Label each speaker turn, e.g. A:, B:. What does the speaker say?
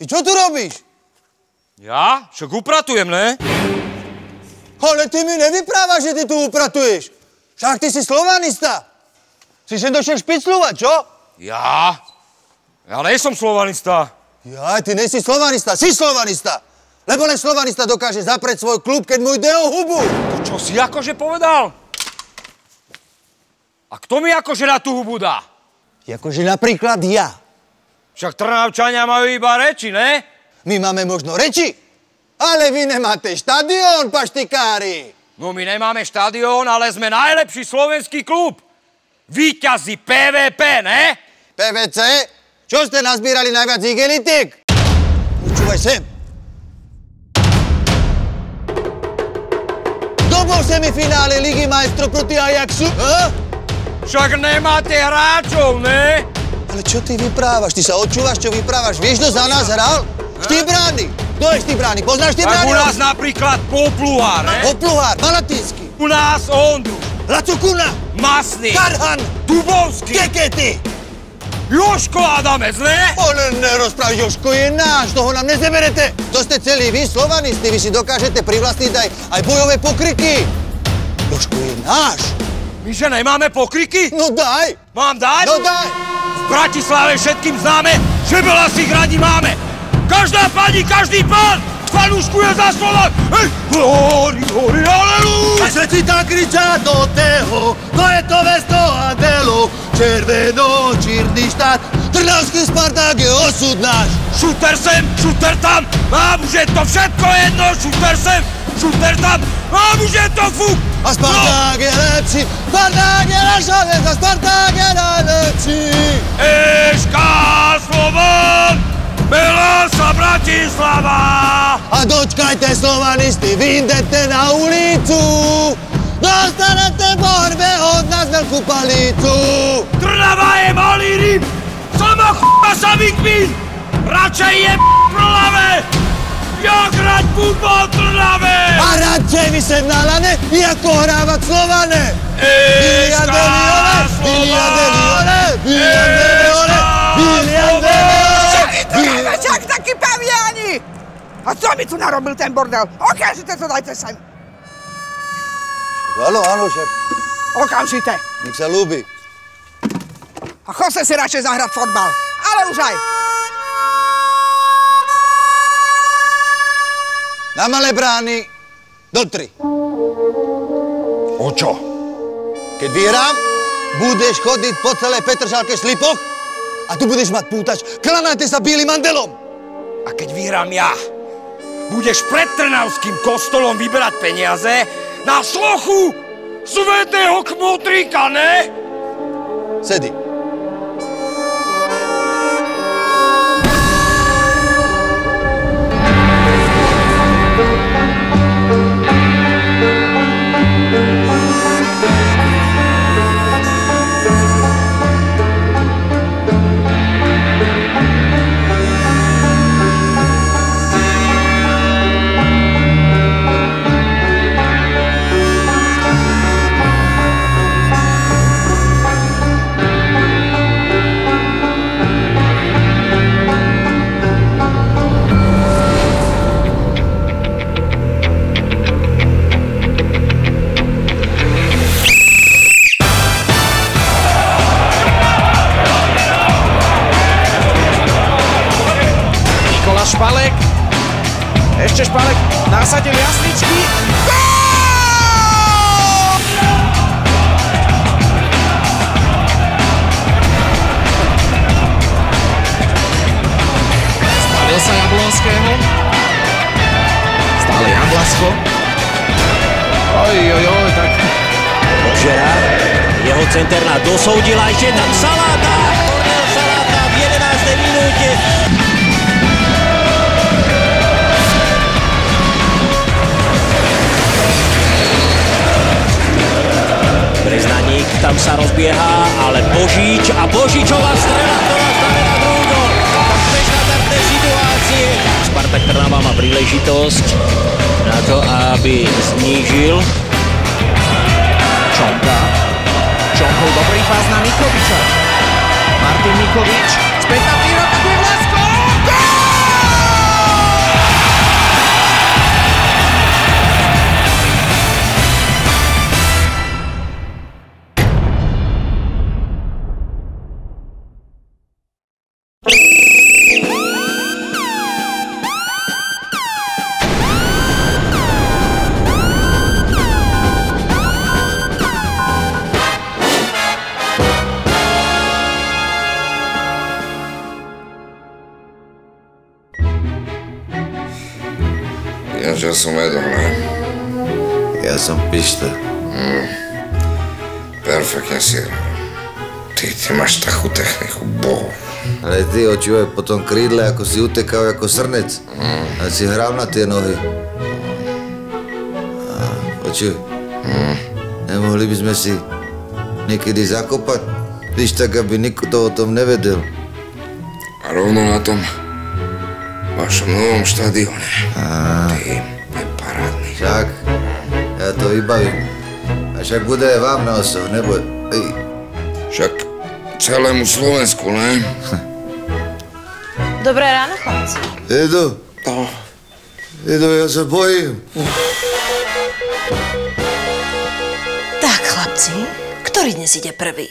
A: Ty čo tu robíš?
B: Ja? Však upratujem, ne?
A: Ale ty mi nevyprávaš, že ty tu upratuješ. Však ty si slovanista. Si sem došiel špicľovať, čo?
B: Ja? Ja nejsom slovanista.
A: Ja, ty nejsi slovanista, si slovanista. Lebo len slovanista dokáže zaprieť svoj klub, keď mu ide o hubu.
B: To čo si akože povedal? A kto mi akože na tú hubu dá?
A: Akože napríklad ja.
B: Však Trnavčania majú iba reči, ne?
A: My máme možno reči, ale vy nemáte štadión, paštikári.
B: No my nemáme štadión, ale sme najlepší slovenský klub. Víťazi PVP, ne?
A: PVC? Čo ste nazbírali najviac igelitiek? Počúvaj sem. Kto bol v semifinále Ligy majstrov proti Ajaxu?
B: Však nemáte hráčov, ne?
A: Ale čo ty vyprávaš? Ty sa odčúvaš, čo vyprávaš? Vieš, kto za nás hral? Štybrány. Kto je Štybrány? Poznáš Štybrány?
B: Tak u nás napríklad Popluhár, ne?
A: Popluhár, Malatínsky.
B: U nás Ondruš.
A: Lacukuna.
B: Masný.
A: Karhan.
B: Dubovský.
A: Kekety.
B: Jožko Adamec, ne?
A: Ale nerozpráv, Jožko je náš, toho nám nezeberete. To ste celí vy, slovanisti, vy si dokážete privlastniť aj bojové pokriky. Jožko je náš.
B: My že nemáme pokriky?
A: No daj.
B: Mám dať?
A: No daj.
B: V Bratislave všetkým známe, že Belasích radi máme. Každá pani, každý pán fanúškuje za Slovák. Hej, hori, hori, halelúja.
A: A všetci tak kričia do teho, to je to mesto Andelov. Červeno-čierny štát, Trnavský Sparták je osud náš.
B: Šuter sem, šuter tam, mám už je to všetko jedno. Šuter sem, šuter tam, mám už je to fuk.
A: A Sparták je lepší, Sparták je naša väzda, Sparták je najlepší.
B: Eška Slovan, Belasa Bratislava.
A: A dočkajte slovanisti, vyjdete na ulicu. Dostanete v borbe od nás veľkú palicu.
B: Trnava je malý ryb, sama ch**a samý kmín. Radšej je Trnave, jak hrať futbol v Trnave.
A: A radšej vy sem na lane, ako hrávať Slovane.
B: Eška Slovan,
C: Však takí paviani! A co mi tu narobil ten bordel? Okamžite to dajte sem!
A: Áno, áno, šéf.
C: Okamžite!
A: Nech sa ľúbi.
C: A chod si radšej zahrať fotbal. Ale už aj!
A: Na malé brány do 3.
B: O čo?
A: Keď vyhrám, budeš chodiť po celej Petržalke v slipoch a tu budeš mať pútač. Klanajte sa Bílym Andelom.
B: A keď vyhrám ja, budeš pred Trnavským kostolom vyberať peniaze na sochu svätého Kmotríka, ne?
A: Sedi.
D: Špalek, ešte Špalek, nasadil jasličky. Gól! Spravil sa Jablonského. Stále Jablasko. Oj, tak...
E: Obžera, jeho centerná dosoudila ešte tam Saláta. Kornel Saláta v 11. minúte. Breznaník tam sa rozbieha, ale Božič a Božičová strela, ktorá znamená druhý gól. Tam bežnátárne situácie. Spartak Trnava má príležitosť na to, aby znížil.
D: Čonka. Čonkov dobrý pás na Mikoviča. Martin Mikovič. Späť na príroda, tu je Vlasko. Gól!
F: Ja som Edo, ne?
G: Ja som Pišta.
F: Perfektne si hral. Ty máš takú techniku, bohu.
G: Ale ty očúvaj po tom krídle, ako si utekal ako srnec. A si hral na tie nohy. Počuj, nemohli by sme si niekedy zakopať, víš, tak, aby nikto o tom nevedel.
F: A rovno na tom vašom novom štadióne. Ty je parádny.
G: Však, ja to vybavím. A však bude aj vám na osoch, neboj.
F: Však celému Slovensku, ne?
H: Dobré ráno, chlapci.
G: Edo, ja sa bojím.
H: Tak, chlapci, ktorý dnes ide prvý?